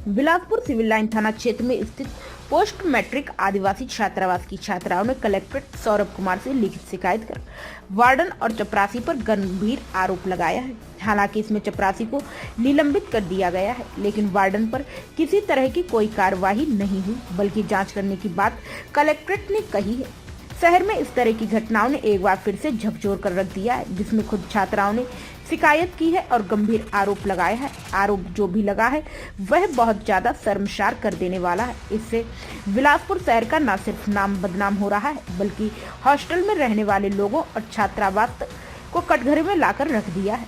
Bilaspur civil line थाना क्षेत्र में स्थित पोस्ट मैट्रिक आदिवासी छात्रावास की छात्राओं ने कलेक्टर सौरभ कुमार से लिखित शिकायत कर वार्डन और चपरासी पर गंभीर आरोप लगाया है। हालांकि इसमें चपरासी को निलंबित कर दिया गया है, लेकिन वार्डन पर किसी तरह की कोई कार्यवाही नहीं हुई, बल्कि जांच करने की बात कलेक्ट्रेट ने कही है। शहर में इस तरह की घटनाओं ने एक बार फिर से झकझोर कर रख दिया है, जिसमें खुद छात्राओं ने शिकायत की है और गंभीर आरोप लगाया है। आरोप जो भी लगा है वह बहुत ज्यादा शर्मसार कर देने वाला है। इससे बिलासपुर शहर का न सिर्फ नाम बदनाम हो रहा है, बल्कि हॉस्टल में रहने वाले लोगों और छात्रावास को कटघरे में लाकर रख दिया है,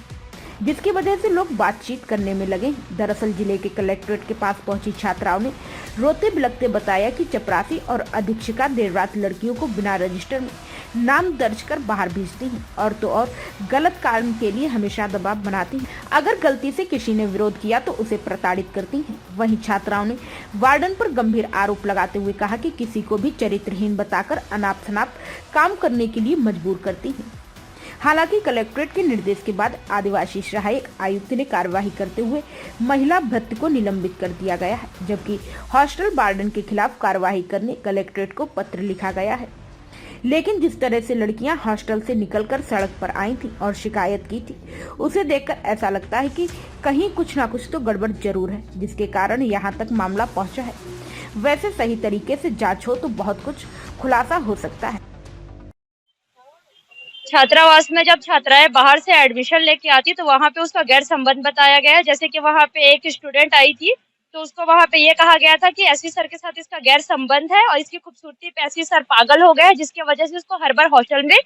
जिसकी वजह से लोग बातचीत करने में लगे। दरअसल जिले के कलेक्ट्रेट के पास पहुंची छात्राओं ने रोते बिलखते बताया कि चपरासी और अधीक्षिका देर रात लड़कियों को बिना रजिस्टर में नाम दर्ज कर बाहर भेजती हैं और तो और गलत काम के लिए हमेशा दबाव बनाती हैं। अगर गलती से किसी ने विरोध किया तो उसे प्रताड़ित करती हैं। वहीं छात्राओं ने वार्डन पर गंभीर आरोप लगाते हुए कहा कि किसी को भी चरित्रहीन बताकर अनाप शनाप काम करने के लिए मजबूर करती है। हालांकि कलेक्ट्रेट के निर्देश के बाद आदिवासी सहायक आयुक्त ने कार्यवाही करते हुए महिला भृत्य को निलंबित कर दिया गया है, जबकि हॉस्टल वार्डन के खिलाफ कार्यवाही करने कलेक्ट्रेट को पत्र लिखा गया है। लेकिन जिस तरह से लड़कियां हॉस्टल से निकलकर सड़क पर आई थी और शिकायत की थी, उसे देखकर ऐसा लगता है कि कहीं कुछ ना कुछ तो गड़बड़ जरूर है, जिसके कारण यहाँ तक मामला पहुँचा है। वैसे सही तरीके से जाँच हो तो बहुत कुछ खुलासा हो सकता है। छात्रावास में जब छात्राएं बाहर से एडमिशन लेके आती तो वहाँ पे उसका गैर संबंध बताया गया है। जैसे कि वहाँ पे एक स्टूडेंट आई थी तो उसको वहाँ पे ये कहा गया था कि एसवी सर के साथ इसका गैर संबंध है और इसकी खूबसूरती पे एसवी सर पागल हो गए हैं, जिसकी वजह से उसको हर बार हॉस्टल में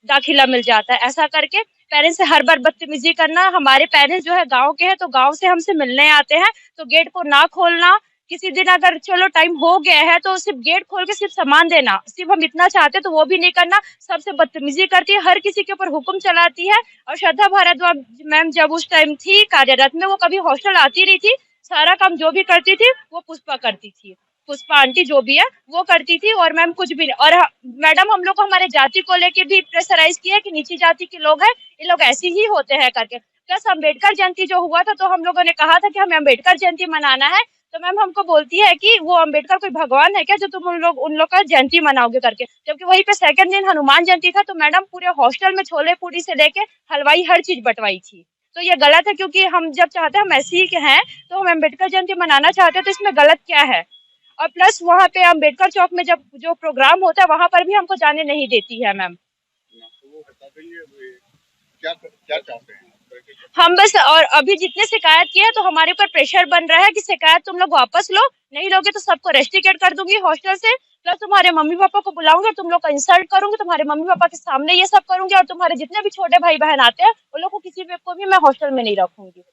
दाखिला मिल जाता है। ऐसा करके पेरेंट्स से हर बार बदतमीजी करना। हमारे पेरेंट्स जो है गाँव के हैं तो गाँव से हमसे मिलने आते हैं तो गेट को ना खोलना। किसी दिन अगर चलो टाइम हो गया है तो सिर्फ गेट खोल के सिर्फ सामान देना, सिर्फ हम इतना चाहते तो वो भी नहीं करना। सबसे बदतमीजी करती है, हर किसी के ऊपर हुक्म चलाती है। और श्रद्धा भारद्वाज मैम जब उस टाइम थी कार्यरत में, वो कभी हॉस्टल आती नहीं थी। सारा काम जो भी करती थी वो पुष्पा करती थी, पुष्पा आंटी जो भी है वो करती थी और मैम कुछ भी नहीं। और मैडम हम लोग को हमारे जाति को लेके भी प्रेशराइज किया कि नीची जाति के लोग हैं, ये लोग ऐसे ही होते हैं करके। प्लस अम्बेडकर जयंती जो हुआ था तो हम लोगों ने कहा था कि हमें अम्बेडकर जयंती मनाना है, तो मैम हमको बोलती है कि वो अम्बेडकर कोई भगवान है क्या जो तुम उन लोग का जयंती मनाओगे करके। जबकि वहीं पे सेकंड दिन हनुमान जयंती था तो मैडम पूरे हॉस्टल में छोले पूरी से लेके हलवाई हर चीज बंटवाई थी। तो ये गलत है, क्योंकि हम जब चाहते हैं हम ऐसी के हैं तो हम अम्बेडकर जयंती मनाना चाहते हैं, तो इसमें गलत क्या है। और प्लस वहाँ पे अम्बेडकर चौक में जब जो प्रोग्राम होता है वहां पर भी हमको जाने नहीं देती है मैम। क्या चाहते हैं हम बस? और अभी जितने शिकायत किए तो हमारे ऊपर प्रेशर बन रहा है कि शिकायत तुम लोग वापस लो, नहीं लोगे तो सबको रेस्ट्रिकेट कर दूंगी हॉस्टल से। प्लस तुम्हारे मम्मी पापा को बुलाऊंगी और तुम लोग का इंसल्ट करूंगी, तुम्हारे मम्मी पापा के सामने ये सब करूंगी और तुम्हारे जितने भी छोटे भाई बहन आते हैं उन लोग को किसी को भी मैं हॉस्टल में नहीं रखूंगी।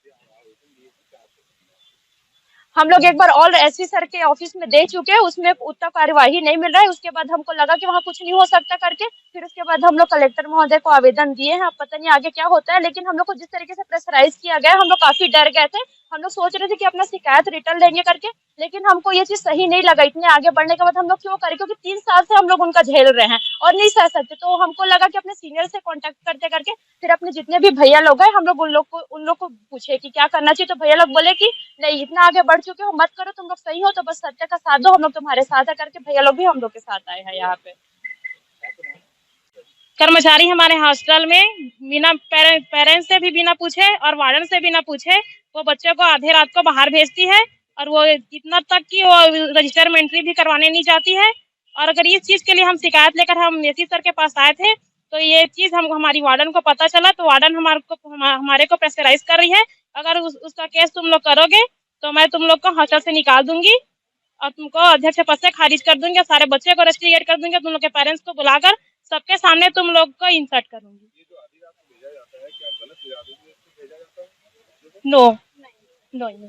हम लोग एक बार ऑल एसपी सर के ऑफिस में दे चुके हैं, उसमें उतना कार्यवाही नहीं मिल रहा है। उसके बाद हमको लगा कि वहाँ कुछ नहीं हो सकता करके फिर उसके बाद हम लोग कलेक्टर महोदय को आवेदन दिए हैं। अब पता नहीं आगे क्या होता है, लेकिन हम लोग को जिस तरीके से प्रेशराइज किया गया हम लोग काफी डर गए थे। हम लोग सोच रहे थे कि अपना शिकायत रिटर्न लेंगे करके, लेकिन हमको ये चीज सही नहीं लगा। इतने आगे बढ़ने के बाद हम लोग क्यों करें, क्योंकि 3 साल से हम लोग उनका झेल रहे हैं और नहीं सह सकते। तो हमको लगा कि अपने सीनियर से कांटेक्ट करते करके फिर अपने जितने भी भैया लोग हैं हम लोग उन लोग को पूछे कि क्या करना चाहिए। तो भैया लोग बोले कि नहीं, इतना आगे बढ़ चुके हो, मत करो, तुम लोग सही हो तो बस सत्य का साथ दो, हम लोग तुम्हारे साथ है करके भैया लोग भी हम लोग के साथ आए हैं। यहाँ पे कर्मचारी हमारे हॉस्टल में बिना पेरेंट्स से भी बिना पूछे और वार्डन से बिना पूछे वो बच्चे को आधे रात को बाहर भेजती है और वो इतना तक कि वो रजिस्टर में एंट्री भी करवाने नहीं जाती है। और अगर इस चीज के लिए हम शिकायत लेकर हम एसपी सर के पास आए थे तो ये चीज हमारी वार्डन को पता चला, तो वार्डन हमारे को प्रेशराइज कर रही है। अगर उसका केस तुम लोग करोगे तो मैं तुम लोग को हॉस्टल से निकाल दूंगी और तुमको अध्यक्ष पद से खारिज कर दूंगी और सारे बच्चे को रेस्ट्रिकेट कर दूंगी। तुम लोग के पेरेंट्स को बुलाकर सबके सामने तुम लोग को इंसल्ट करूंगी। No no no.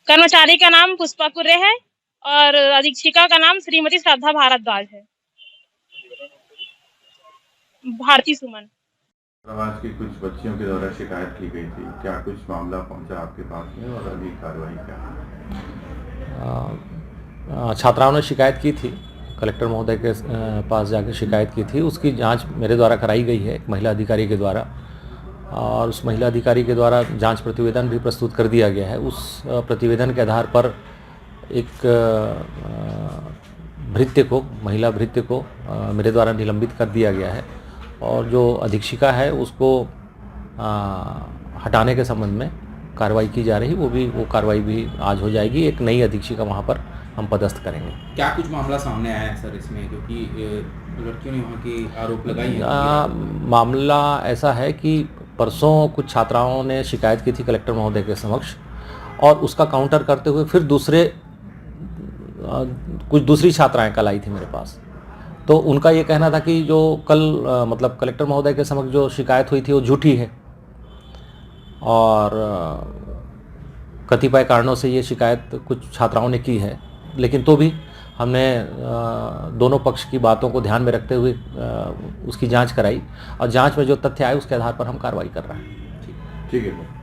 कर्मचारी का नाम पुष्पा कुर्रे है और अधीक्षिका का नाम श्रीमती श्रद्धा भारद्वाज है। भारती सुमन। समाज की कुछ बच्चियों के द्वारा शिकायत की गई थी, क्या कुछ मामला पहुंचा आपके पास में और अभी कार्रवाई क्या है? छात्राओं ने शिकायत की थी, कलेक्टर महोदय के पास जाकर शिकायत की थी। उसकी जांच मेरे द्वारा कराई गई है एक महिला अधिकारी के द्वारा और उस महिला अधिकारी के द्वारा जांच प्रतिवेदन भी प्रस्तुत कर दिया गया है। उस प्रतिवेदन के आधार पर एक भृत्य को, महिला भृत्य को मेरे द्वारा निलंबित कर दिया गया है और जो अधीक्षिका है उसको हटाने के संबंध में कार्रवाई की जा रही, वो कार्रवाई भी आज हो जाएगी। एक नई अधीक्षिका वहाँ पर हम पदस्थ करेंगे। क्या कुछ मामला सामने आया है सर इसमें, क्योंकि लड़कियों ने वहाँ की आरोप लगाई है? मामला ऐसा है कि परसों कुछ छात्राओं ने शिकायत की थी कलेक्टर महोदय के समक्ष और उसका काउंटर करते हुए फिर कुछ दूसरी छात्राएं कल आई थी मेरे पास। तो उनका ये कहना था कि जो कल मतलब कलेक्टर महोदय के समक्ष जो शिकायत हुई थी वो झूठी है और कतिपय कारणों से ये शिकायत कुछ छात्राओं ने की है, लेकिन तो भी हमने दोनों पक्ष की बातों को ध्यान में रखते हुए उसकी जांच कराई और जांच में जो तथ्य आए उसके आधार पर हम कार्रवाई कर रहे हैं। ठीक है।